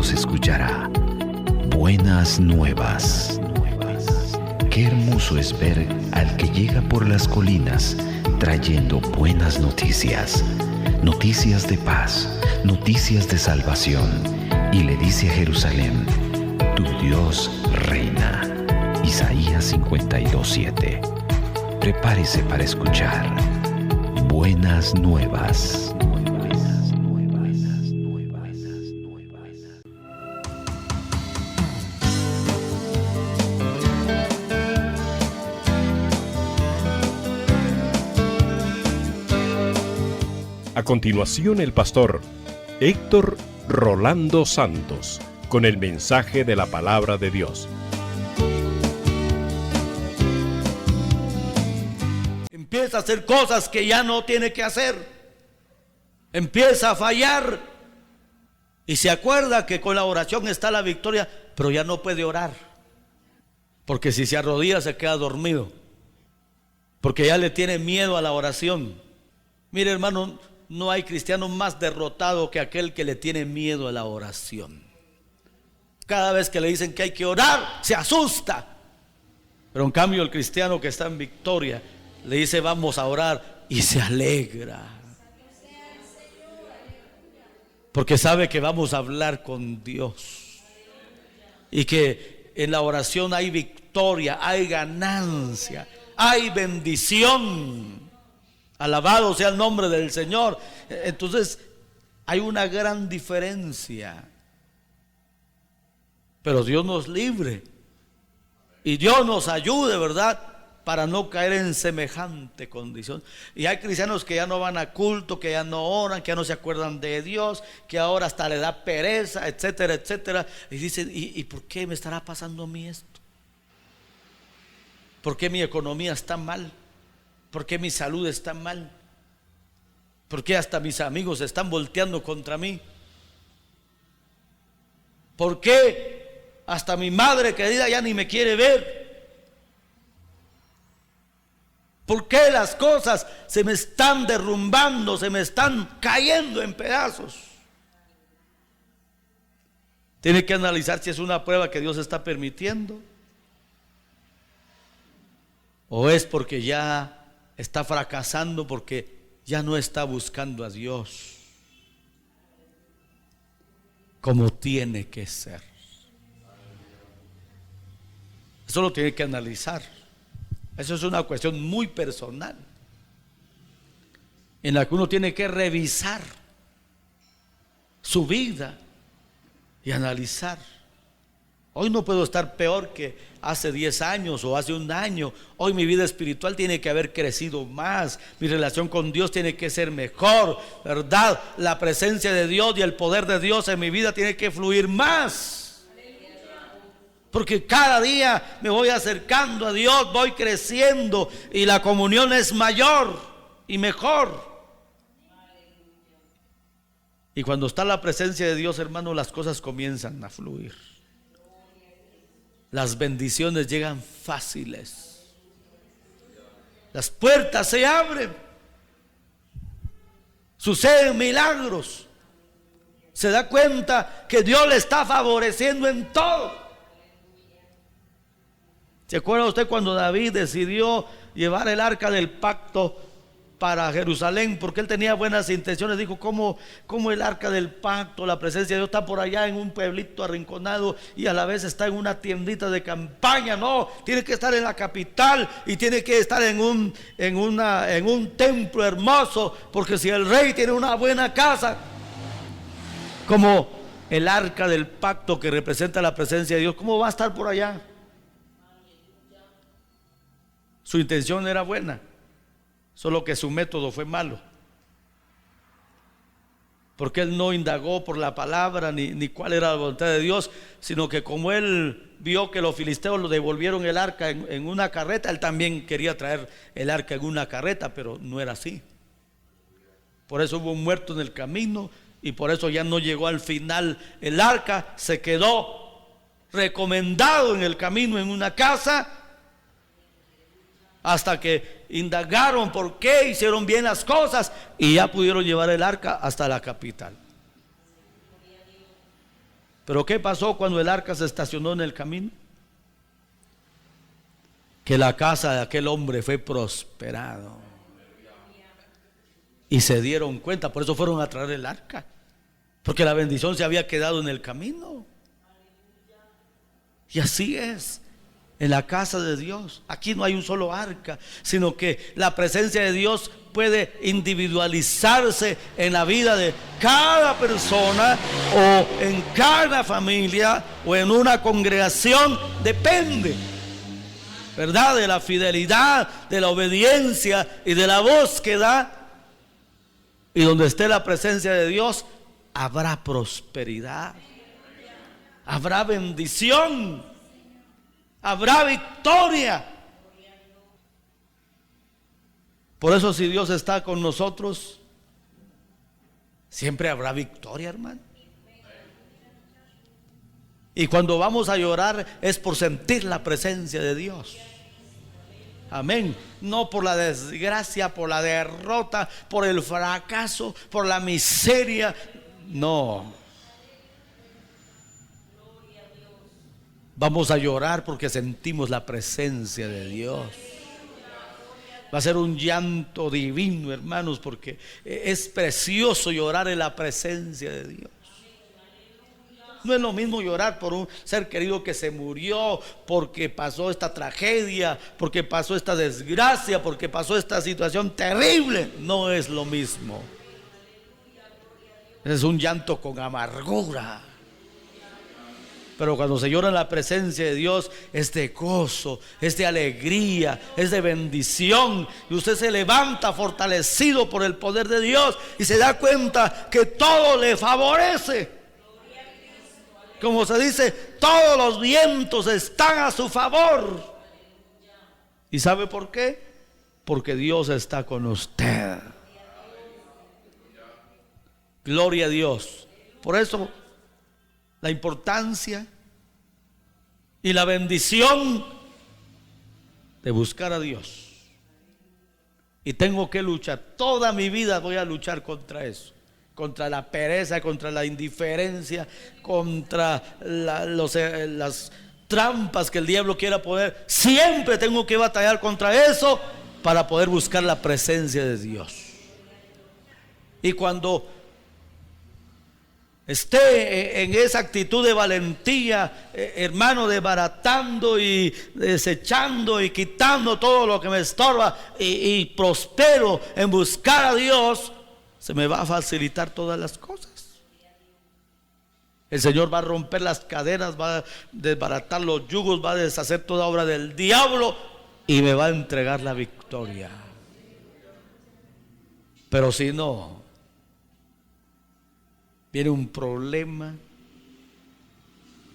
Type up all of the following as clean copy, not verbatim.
se escuchará buenas nuevas. Qué hermoso es ver al que llega por las colinas trayendo buenas noticias, noticias de paz, noticias de salvación, y le dice a Jerusalén: tu Dios reina. Isaías 52:7. Prepárese para escuchar buenas nuevas. A continuación, el pastor Héctor Rolando Santos con el mensaje de la palabra de Dios. Empieza a hacer cosas que ya no tiene que hacer. Empieza a fallar. Y se acuerda que con la oración está la victoria, pero ya no puede orar. Porque si se arrodilla se queda dormido. Porque ya le tiene miedo a la oración. Mire, hermano, no hay cristiano más derrotado que aquel que le tiene miedo a la oración. Cada vez que le dicen que hay que orar, se asusta. Pero en cambio el cristiano que está en victoria le dice vamos a orar y se alegra. Porque sabe que vamos a hablar con Dios. Y que en la oración hay victoria, hay ganancia, hay bendición. Alabado sea el nombre del Señor. Entonces hay una gran diferencia. Pero Dios nos libre y Dios nos ayude, ¿verdad?, para no caer en semejante condición. Y hay cristianos que ya no van a culto, que ya no oran, que ya no se acuerdan de Dios, que ahora hasta le da pereza, etcétera, etcétera. Y dicen, ¿y por qué me estará pasando a mí esto? ¿Por qué mi economía está mal? ¿Por qué mi salud está mal? ¿Por qué hasta mis amigos están volteando contra mí? ¿Por qué hasta mi madre querida ya ni me quiere ver? ¿Por qué las cosas se me están derrumbando, se me están cayendo en pedazos? Tiene que analizar si es una prueba que Dios está permitiendo o es porque ya está fracasando, porque ya no está buscando a Dios como tiene que ser. Eso lo tiene que analizar. Eso es una cuestión muy personal, en la que uno tiene que revisar su vida y analizar. Hoy no puedo estar peor que hace 10 años o hace un año. Hoy mi vida espiritual tiene que haber crecido más. Mi relación con Dios tiene que ser mejor, ¿verdad? La presencia de Dios y el poder de Dios en mi vida tiene que fluir más. Porque cada día me voy acercando a Dios, voy creciendo y la comunión es mayor y mejor. Y cuando está la presencia de Dios, hermano, las cosas comienzan a fluir. Las bendiciones llegan fáciles. Las puertas se abren. Suceden milagros. Se da cuenta que Dios le está favoreciendo en todo. ¿Se acuerda usted cuando David decidió llevar el arca del pacto para Jerusalén? Porque él tenía buenas intenciones. Dijo, ¿cómo el arca del pacto, la presencia de Dios está por allá en un pueblito arrinconado y a la vez está en una tiendita de campaña? No, tiene que estar en la capital y tiene que estar en un templo hermoso, porque si el rey tiene una buena casa, como el arca del pacto que representa la presencia de Dios, ¿cómo va a estar por allá? Su intención era buena, solo que su método fue malo, porque él no indagó por la palabra ni cuál era la voluntad de Dios, sino que como él vio que los filisteos lo devolvieron el arca en una carreta, él también quería traer el arca en una carreta, pero no era así. Por eso hubo un muerto en el camino y por eso ya no llegó al final el arca. Se quedó recomendado en el camino en una casa, hasta que indagaron por qué hicieron bien las cosas y ya pudieron llevar el arca hasta la capital. Pero ¿qué pasó cuando el arca se estacionó en el camino? Que la casa de aquel hombre fue prosperado. Y se dieron cuenta, por eso fueron a traer el arca, porque la bendición se había quedado en el camino. Y así es en la casa de Dios. Aquí no hay un solo arca, sino que la presencia de Dios puede individualizarse en la vida de cada persona, o en cada familia, o en una congregación. Depende, ¿verdad?, de la fidelidad, de la obediencia y de la búsqueda. Y donde esté la presencia de Dios, habrá prosperidad, habrá bendición, habrá victoria. Por eso, si Dios está con nosotros, siempre habrá victoria, hermano. Y cuando vamos a llorar es por sentir la presencia de Dios. Amén. No por la desgracia, por la derrota, por el fracaso, por la miseria. No. Vamos a llorar porque sentimos la presencia de Dios. Va a ser un llanto divino, hermanos, porque es precioso llorar en la presencia de Dios. No es lo mismo llorar por un ser querido que se murió, porque pasó esta tragedia, porque pasó esta desgracia, porque pasó esta situación terrible. No es lo mismo. Es un llanto con amargura. Pero cuando se llora en la presencia de Dios, es de gozo, es de alegría, es de bendición. Y usted se levanta fortalecido por el poder de Dios y se da cuenta que todo le favorece. Como se dice, todos los vientos están a su favor. ¿Y sabe por qué? Porque Dios está con usted. Gloria a Dios. Por eso la importancia y la bendición de buscar a Dios. Y tengo que luchar. Toda mi vida voy a luchar contra eso. Contra la pereza, contra la indiferencia, contra las trampas que el diablo quiera poner. Siempre tengo que batallar contra eso para poder buscar la presencia de Dios. Y cuando esté en esa actitud de valentía, hermano, desbaratando y desechando y quitando todo lo que me estorba, y prospero en buscar a Dios, se me va a facilitar todas las cosas. El Señor va a romper las cadenas, va a desbaratar los yugos, va a deshacer toda obra del diablo y me va a entregar la victoria. Pero si no, viene un problema,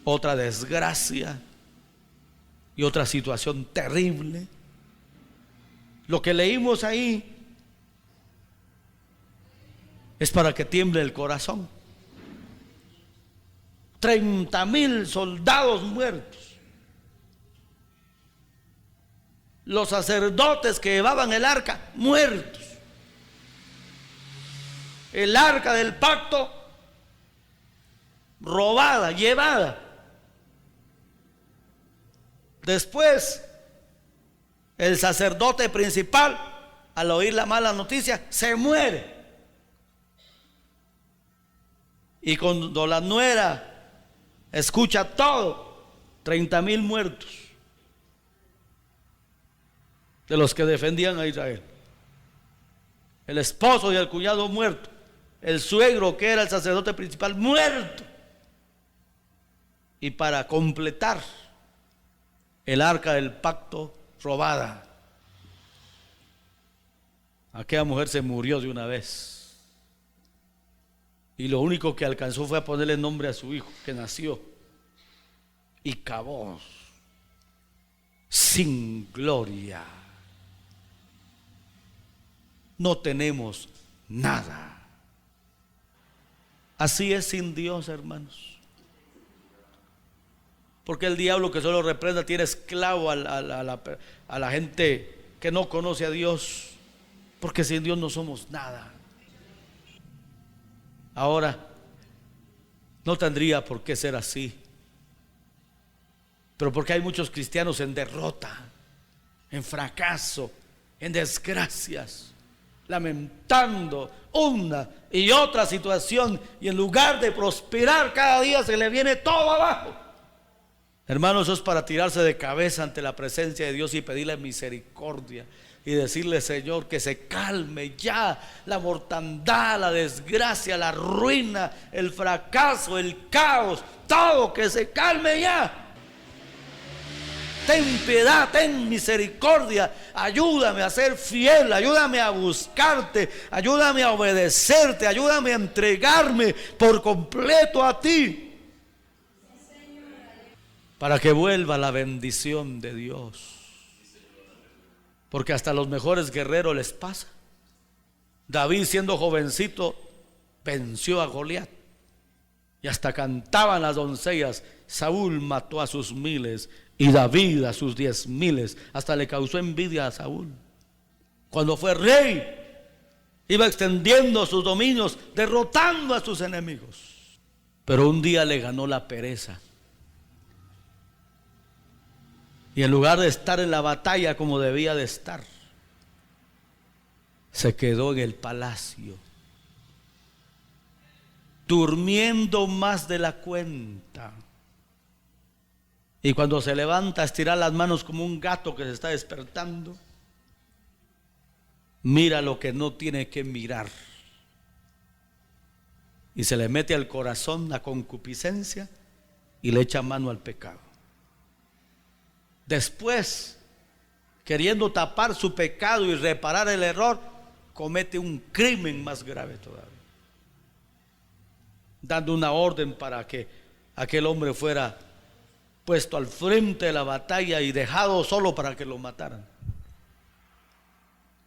otra desgracia y otra situación terrible. Lo que leímos ahí es para que tiemble el corazón. 30,000 soldados muertos. Los sacerdotes que llevaban el arca muertos. El arca del pacto robada, llevada. Después, el sacerdote principal, al oír la mala noticia, se muere. Y cuando la nuera escucha todo, 30,000 muertos de los que defendían a Israel. El esposo y el cuñado muerto. El suegro, que era el sacerdote principal, muerto. Y para completar, el arca del pacto robada. Aquella mujer se murió de una vez. Y lo único que alcanzó fue a ponerle nombre a su hijo que nació. Y acabó sin gloria. No tenemos nada. Así es sin Dios, hermanos. Porque el diablo, que solo reprenda, tiene esclavo a la gente que no conoce a Dios. Porque sin Dios no somos nada. Ahora, No tendría por qué ser así. Pero porque hay muchos cristianos en derrota, en fracaso, en desgracias, lamentando una y otra situación, y en lugar de prosperar cada día se le viene todo abajo. Hermanos, eso es para tirarse de cabeza ante la presencia de Dios y pedirle misericordia y decirle: Señor, que se calme ya la mortandad, la desgracia, la ruina, el fracaso, el caos, todo, que se calme ya. Ten piedad, ten misericordia, ayúdame a ser fiel, ayúdame a buscarte, ayúdame a obedecerte, ayúdame a entregarme por completo a ti, para que vuelva la bendición de Dios. Porque hasta los mejores guerreros les pasa. David, siendo jovencito, venció a Goliat, y hasta cantaban las doncellas: Saúl mató a sus miles y David a sus 10,000. Hasta le causó envidia a Saúl. Cuando fue rey, iba extendiendo sus dominios, derrotando a sus enemigos. Pero un día le ganó la pereza, y en lugar de estar en la batalla como debía de estar, se quedó en el palacio, durmiendo más de la cuenta. Y cuando se levanta a estirar las manos como un gato que se está despertando, mira lo que no tiene que mirar, y se le mete al corazón la concupiscencia y le echa mano al pecado. Después, queriendo tapar su pecado y reparar el error, comete un crimen más grave todavía, dando una orden para que aquel hombre fuera puesto al frente de la batalla y dejado solo para que lo mataran.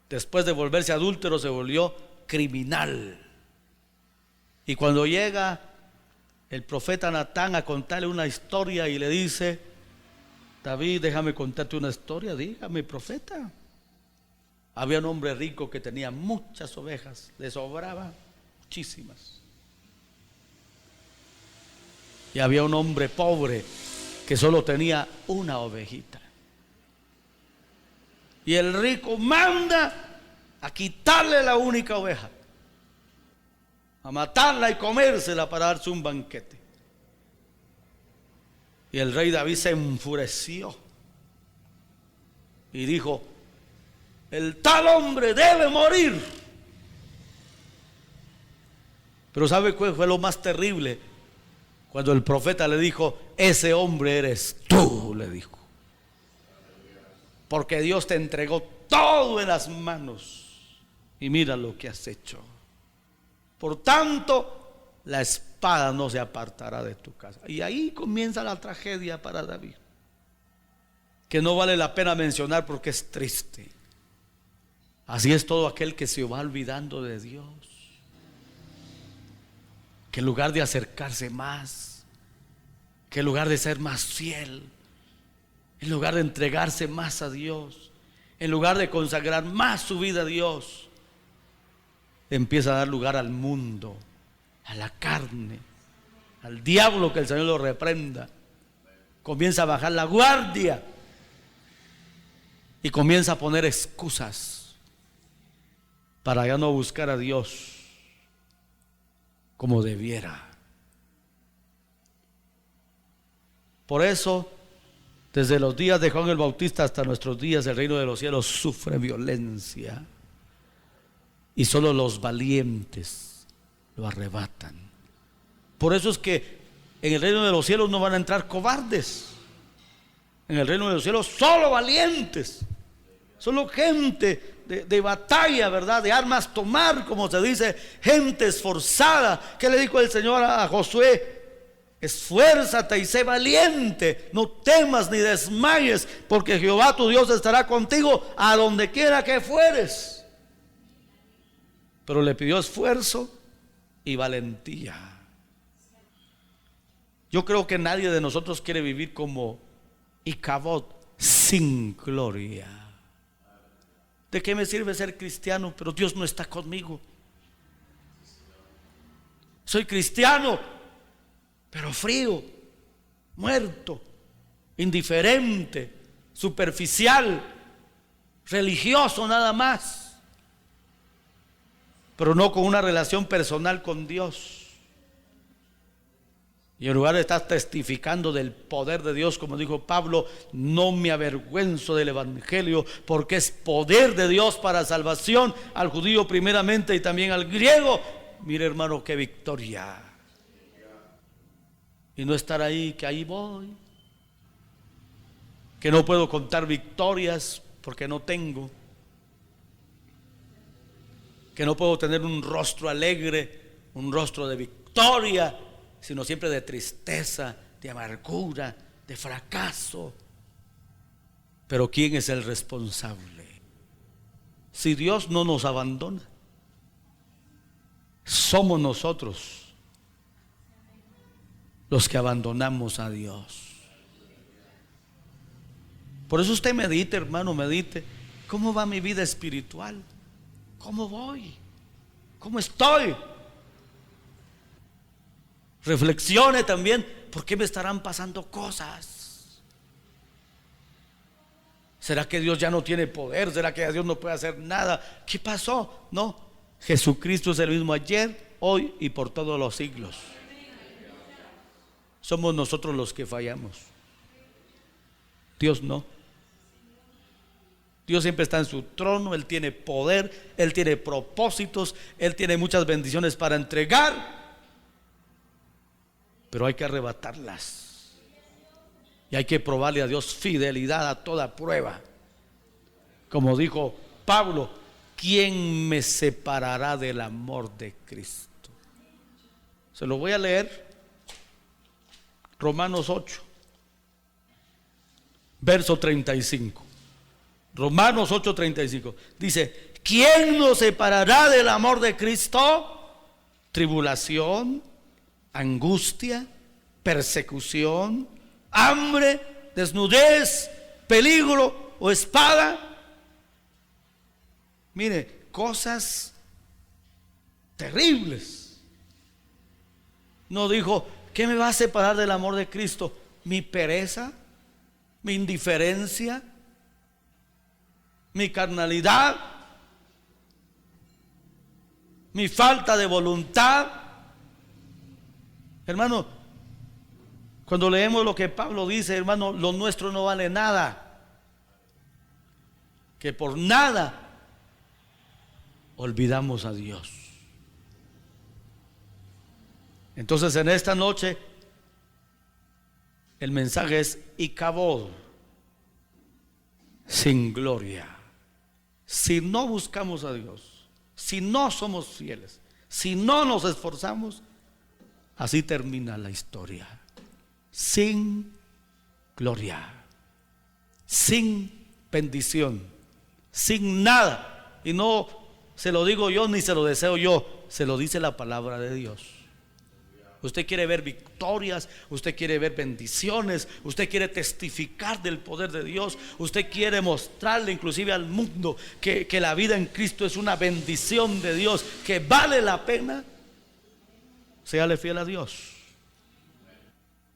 Después de volverse adúltero, se volvió criminal. Y cuando llega el profeta Natán a contarle una historia y le dice: David, déjame contarte una historia. Dígame, profeta. Había un hombre rico que tenía muchas ovejas, le sobraban muchísimas. Y había un hombre pobre que solo tenía una ovejita. Y el rico manda a quitarle la única oveja, a matarla y comérsela para darse un banquete. Y el rey David se enfureció y dijo: el tal hombre debe morir. Pero ¿sabe cuál fue lo más terrible? Cuando el profeta le dijo: ese hombre eres tú, le dijo, porque Dios te entregó todo en las manos y mira lo que has hecho. Por tanto, la espada no se apartará de tu casa. Y ahí comienza la tragedia para David, que no vale la pena mencionar porque es triste. Así es todo aquel que se va olvidando de Dios, que en lugar de acercarse más, que en lugar de ser más fiel, en lugar de entregarse más a Dios, en lugar de consagrar más su vida a Dios, empieza a dar lugar al mundo, a la carne, al diablo, que el Señor lo reprenda. Comienza a bajar la guardia y comienza a poner excusas para ya no buscar a Dios como debiera. Por eso, desde los días de Juan el Bautista hasta nuestros días, el reino de los cielos sufre violencia, y solo los valientes lo arrebatan. Por eso es que en el reino de los cielos no van a entrar cobardes. En el reino de los cielos solo valientes, solo gente de batalla, ¿verdad? De armas tomar, como se dice, gente esforzada. ¿Qué le dijo el Señor a Josué? Esfuérzate y sé valiente, no temas ni desmayes, porque Jehová tu Dios estará contigo a donde quiera que fueres. Pero le pidió esfuerzo y valentía. Yo creo que nadie de nosotros quiere vivir como Icabod, sin gloria. ¿De qué me sirve ser cristiano, pero Dios no está conmigo? Soy cristiano, pero frío, muerto, indiferente, superficial, religioso nada más, pero no con una relación personal con Dios. Y en lugar de estar testificando del poder de Dios, como dijo Pablo, no me avergüenzo del evangelio, porque es poder de Dios para salvación al judío primeramente y también al griego. Mire, hermano, qué victoria. Y no estar ahí, que ahí voy, que no puedo contar victorias porque no tengo, que no puedo tener un rostro alegre, un rostro de victoria, sino siempre de tristeza, de amargura, de fracaso. Pero ¿quién es el responsable? Si Dios no nos abandona, somos nosotros los que abandonamos a Dios. Por eso usted medite, hermano, medite. ¿Cómo va mi vida espiritual? ¿Cómo voy? ¿Cómo estoy? Reflexione también, ¿por qué me estarán pasando cosas? ¿Será que Dios ya no tiene poder? ¿Será que Dios no puede hacer nada? ¿Qué pasó? No, Jesucristo es el mismo ayer, hoy y por todos los siglos. Somos nosotros los que fallamos, Dios no. Dios siempre está en su trono, Él tiene poder, Él tiene propósitos, Él tiene muchas bendiciones para entregar, pero hay que arrebatarlas y hay que probarle a Dios fidelidad a toda prueba. Como dijo Pablo, ¿quién me separará del amor de Cristo? Se lo voy a leer. Romanos 8, verso 35. Romanos 8:35 dice: ¿quién nos separará del amor de Cristo? Tribulación, angustia, persecución, hambre, desnudez, peligro o espada. Mire, cosas terribles. No dijo, ¿qué me va a separar del amor de Cristo? Mi pereza, mi indiferencia, mi carnalidad, mi falta de voluntad. Hermano, cuando leemos lo que Pablo dice, hermano, lo nuestro no vale nada, que por nada olvidamos a Dios. Entonces en esta noche el mensaje es Icabod, sin gloria. Si no buscamos a Dios, si no somos fieles, si no nos esforzamos, así termina la historia. Sin gloria, sin bendición, sin nada. Y no se lo digo yo ni se lo deseo yo, se lo dice la palabra de Dios. Usted quiere ver victorias, usted quiere ver bendiciones, usted quiere testificar del poder de Dios, usted quiere mostrarle inclusive al mundo que la vida en Cristo es una bendición de Dios, que vale la pena. Séale fiel a Dios.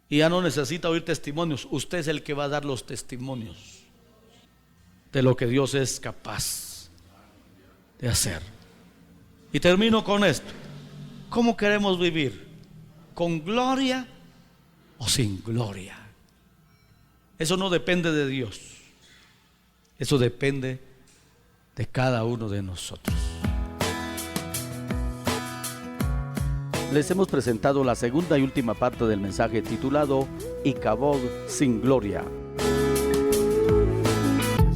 Y ya no necesita oír testimonios, usted es el que va a dar los testimonios de lo que Dios es capaz de hacer. Y termino con esto. ¿Cómo queremos vivir? ¿Con gloria o sin gloria? Eso no depende de Dios, eso depende de cada uno de nosotros. Les hemos presentado la segunda y última parte del mensaje titulado Icabod sin gloria.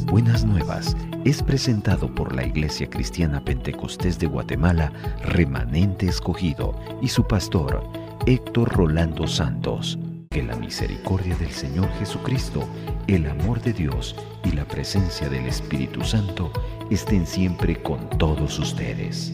Buenas Nuevas es presentado por la Iglesia Cristiana Pentecostés de Guatemala, Remanente Escogido, y su pastor Héctor Rolando Santos. Que la misericordia del Señor Jesucristo, el amor de Dios y la presencia del Espíritu Santo estén siempre con todos ustedes.